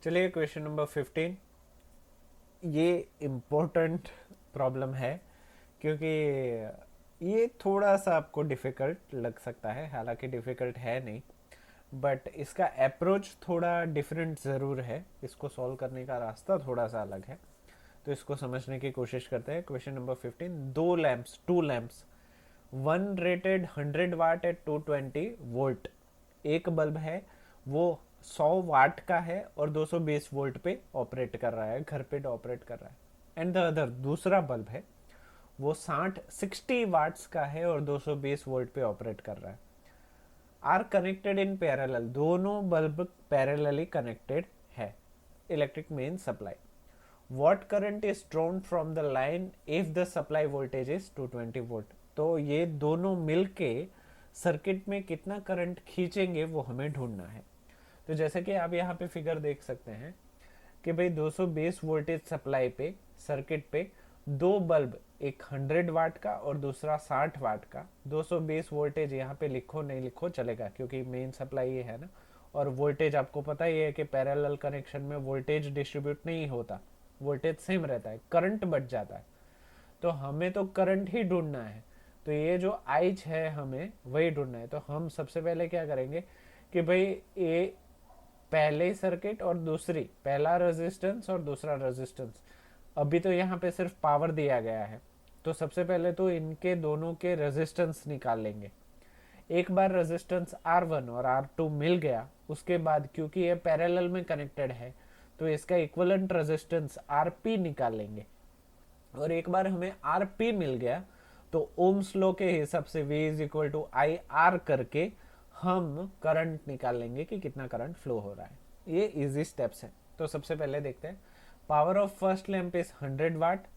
चलिए question number 15। ये important problem है क्योंकि ये थोड़ा सा आपको डिफ़िकल्ट लग सकता है, हालांकि डिफ़िकल्ट है नहीं, बट इसका अप्रोच थोड़ा डिफरेंट ज़रूर है। इसको सॉल्व करने का रास्ता थोड़ा सा अलग है, तो इसको समझने की कोशिश करते हैं। Question number 15। To lamps, one rated 100 watt eight 220 volt. एक बल्ब है वो 100 वाट का है और 220 वोल्ट पे ऑपरेट कर रहा है, घर पे ऑपरेट कर रहा है। एंड द अदर, दूसरा बल्ब है वो 60 वाट्स का है और 220 वोल्ट पे ऑपरेट कर रहा है। आर कनेक्टेड इन पैरेलल, दोनों बल्ब पैरेलली कनेक्टेड है। Electric main supply, what current is drawn from the line if the supply voltage is 220 volt. तो ये दोनों मिलके सर्किट में कितना करंट खींचेंगे वो हमें ढूंढना है। तो जैसे कि आप यहाँ पे फिगर देख सकते हैं कि भाई 220 वोल्टेज सप्लाई पे सर्किट पे दो बल्ब, एक 100 वाट का और दूसरा 60 वाट का। 220 वोल्टेज यहाँ पे लिखो नहीं लिखो चलेगा क्योंकि मेन सप्लाई ये है ना। और वोल्टेज आपको पता ही है कि पैरेलल कनेक्शन में वोल्टेज डिस्ट्रीब्यूट नहीं होता, वोल्टेज सेम रहता है, करंट बढ़ जाता है। तो हमें तो करंट ही ढूंढना है, तो ये जो आइच है हमें वही ढूंढना है। तो हम सबसे पहले क्या करेंगे कि भाई ये पहले सर्किट और दूसरी, पहला रेजिस्टेंस और दूसरा रेजिस्टेंस, अभी तो यहाँ पे सिर्फ पावर दिया गया है, तो सबसे पहले तो इनके दोनों के रेजिस्टेंस निकाल लेंगे। एक बार रेजिस्टेंस R1 और R2 मिल गया, उसके बाद क्योंकि ये पैरेलल में कनेक्टेड है तो इसका इक्विवेलेंट रेजिस्टेंस RP निकाल लेंगे। और एक बार हमें RP मिल गया तो ओम्स लॉ के हिसाब से V is equal to I R करके हम करंट निकाल लेंगे कि कितना करंट फ्लो हो रहा है। ये इजी स्टेप्स है। तो सबसे पहले देखते हैं, power of first lamp is 100 वाट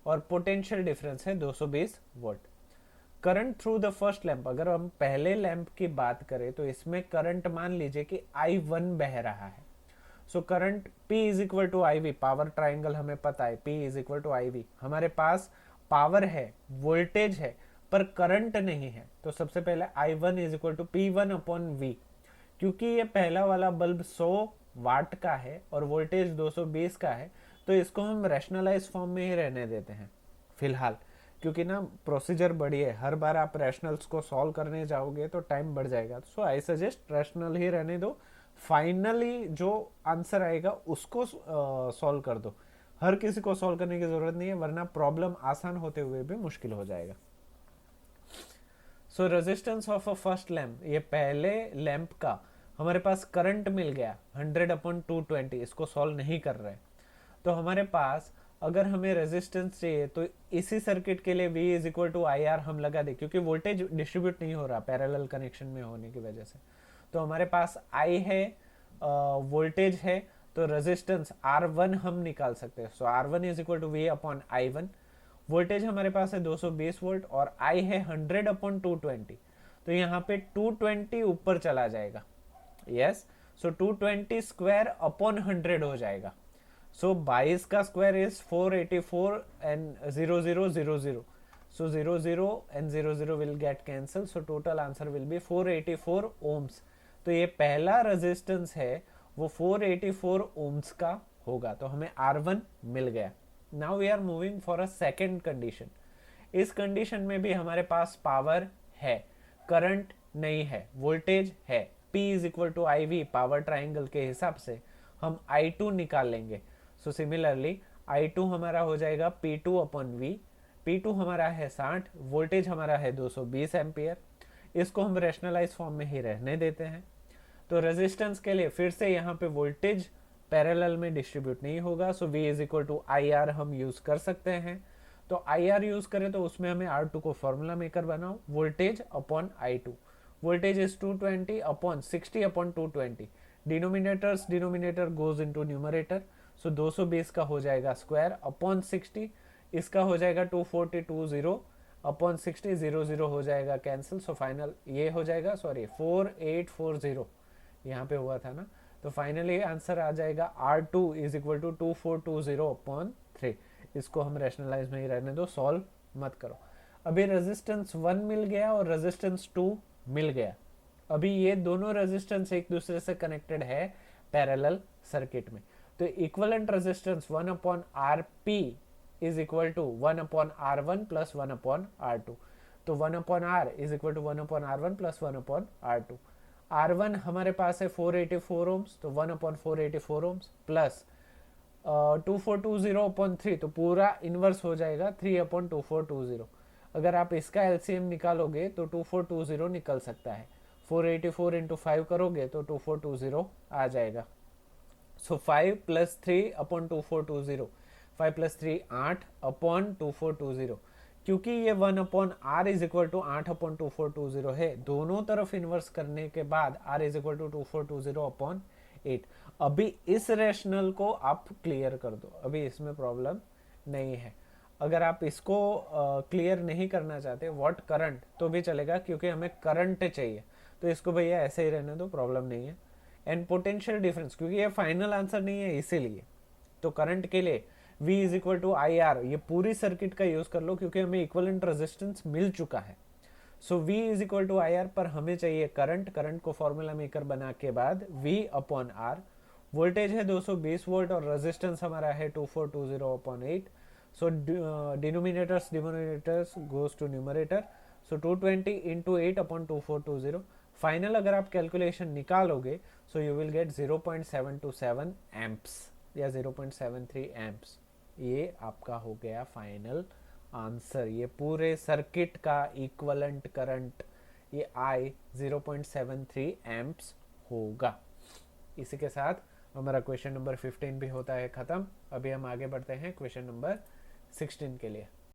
और पोटेंशियल डिफरेंस है 220 volt. Current through the first lamp, अगर हम पहले लैंप की बात करें तो इसमें करंट मान लीजिए कि I1 बह रहा है। So current P is equal to I V, power triangle हमें पता है, P is equal to I V. हमारे पास पावर है, वोल्टेज है, पर करंट नहीं है। तो सबसे पहले I1 is equal to P1/V। क्योंकि ये पहला वाला बल्ब 100 वाट का है और वोल्टेज 220 का है, तो इसको हम रैशनलाइज फॉर्म में ही रहने देते हैं फिलहाल, क्योंकि ना प्रोसीजर बड़ी है, हर बार आप रैशनल्स को सॉल्व करने जाओगे तो टाइम बढ़ जाएगा। सो आई सजेस्ट रैशनल ही रहने दो, फाइनली जो आंसर आएगा उसको सॉल्व कर दो। हर किसी को सॉल्व करने की जरूरत नहीं है, वरना प्रॉब्लम आसान होते हुए भी मुश्किल हो जाएगा। सो resistance of a first lamp, ये पहले लैंप का हमारे पास करंट मिल गया 100/220, इसको सॉल्व नहीं कर रहे। तो हमारे पास अगर हमें रेजिस्टेंस चाहिए तो इसी सर्किट के लिए V is equal to I R हम लगा दे, क्योंकि वोल्टेज डिस्ट्रीब्यूट नहीं हो रहा पैरेलल कनेक्शन में होने की वजह से। तो हमारे पास I है, वोल्टेज है, तो रेजिस्टेंस R1 हम निकाल सकते हैं। So R1 is equal to V/I1। Voltage हमारे पास है 220 वोल्ट और I है 100/220, तो यहाँ पे 220 ऊपर चला जाएगा। यस, सो 220 स्क्वायर अपॉन 100 हो जाएगा। सो 22 का square is 484 and 0000, so 00 and 00 will get cancelled, so total answer will be 484 ohms। तो ये पहला रेजिस्टेंस है वो 484 ohms का होगा, तो हमें R1 मिल गया। Now we are moving for a second condition. इस कंडीशन में भी हमारे पास पावर है, करंट नहीं है, वोल्टेज है। P is equal to I V, power triangle के हिसाब से हम I2 निकाल लेंगे। सो सिमिलरली I2 हमारा हो जाएगा P2/V। P2 हमारा है 60, वोल्टेज हमारा है 220 एम्पियर। इसको हम रैशनलाइज फॉर्म में ही रहने देते हैं। तो रेजिस्टेंस के लिए फिर से यहाँ पे वोल्टेज पैरेलल में डिस्ट्रीब्यूट नहीं होगा, so V is equal to I R हम यूज कर सकते हैं। तो आई आर यूज करें तो उसमें हमें R2 को फॉर्मूला मेकर बनाओ, voltage upon I2। Voltage is 220/60/220, denominator goes into numerator. So 220 का हो जाएगा स्क्वायर अपॉन 60, इसका हो जाएगा 2420 अपॉन 60, 00 हो जाएगा कैंसिल। सो फाइनल ये हो जाएगा, सॉरी 4840 यहाँ पे हुआ था ना, तो फाइनली आंसर आ जाएगा R2 इज इक्वल टू 2420/3। इसको हम रैशनलाइज में ही रहने दो, सॉल्व मत करो। अभी रेजिस्टेंस 1 मिल गया और रेजिस्टेंस 2 मिल गया। अभी ये दोनों रेजिस्टेंस एक दूसरे से कनेक्टेड है पैरेलल सर्किट में। तो equivalent resistance 1 upon R P is equal to 1 upon R one plus 1 upon R two. तो 1 upon R is equal to 1 upon R one plus 1 upon R two. R one हमारे पास है 484 ohms, तो 1 upon 484 ohms plus 2420 upon 3, तो पूरा inverse हो जाएगा 3 upon 2420। अगर आप इसका एलसीएम निकालोगे तो 2420 निकल सकता है। 484 इंटू 5 करोगे तो 2420 आ जाएगा। So 5 plus 3 upon 2420, 5 plus 3 8 upon 2420। क्योंकि ये 1 upon R is equal to 8 upon 2420 है, दोनों तरफ इन्वर्स करने के बाद R is equal to 2420 upon 8। अभी इस रेशनल को आप क्लियर कर दो, अभी इसमें प्रॉब्लम नहीं है। अगर आप इसको क्लियर नहीं करना चाहते व्हाट करंट, तो भी चलेगा, क्योंकि हमें करंट चाहिए, तो इसको भैया ऐसे ही रहने दो, प्रॉब्लम नहीं है। एंड पोटेंशियल डिफरेंस, क्योंकि ये फाइनल आंसर नहीं है इसीलिए, तो करंट के लिए V is equal to I R, ये पूरी सर्किट का यूज कर लो क्योंकि हमें इक्विवेलेंट रेजिस्टेंस मिल चुका है। So V is equal to I R, पर हमें चाहिए करंट। करंट को फॉर्मूला मेकर बना के बाद V अपॉन आर, वोल्टेज है 220 वोल्ट और रेजिस्टेंस हमारा है 2420 upon 8। So denominators goes to numerator, so 220 into 8 upon 2420। Final अगर आप कैलकुलेशन निकालोगे so you will get 0.727 amps या 0.73 एम्प्स। ये आपका हो गया फाइनल आंसर। ये पूरे सर्किट का इक्विवेलेंट करंट ये I 0.73 एम्प्स होगा। इसी के साथ हमारा क्वेश्चन नंबर 15 भी होता है ख़त्म। अभी हम आगे बढ़ते हैं क्वेश्चन नंबर 16 के लिए।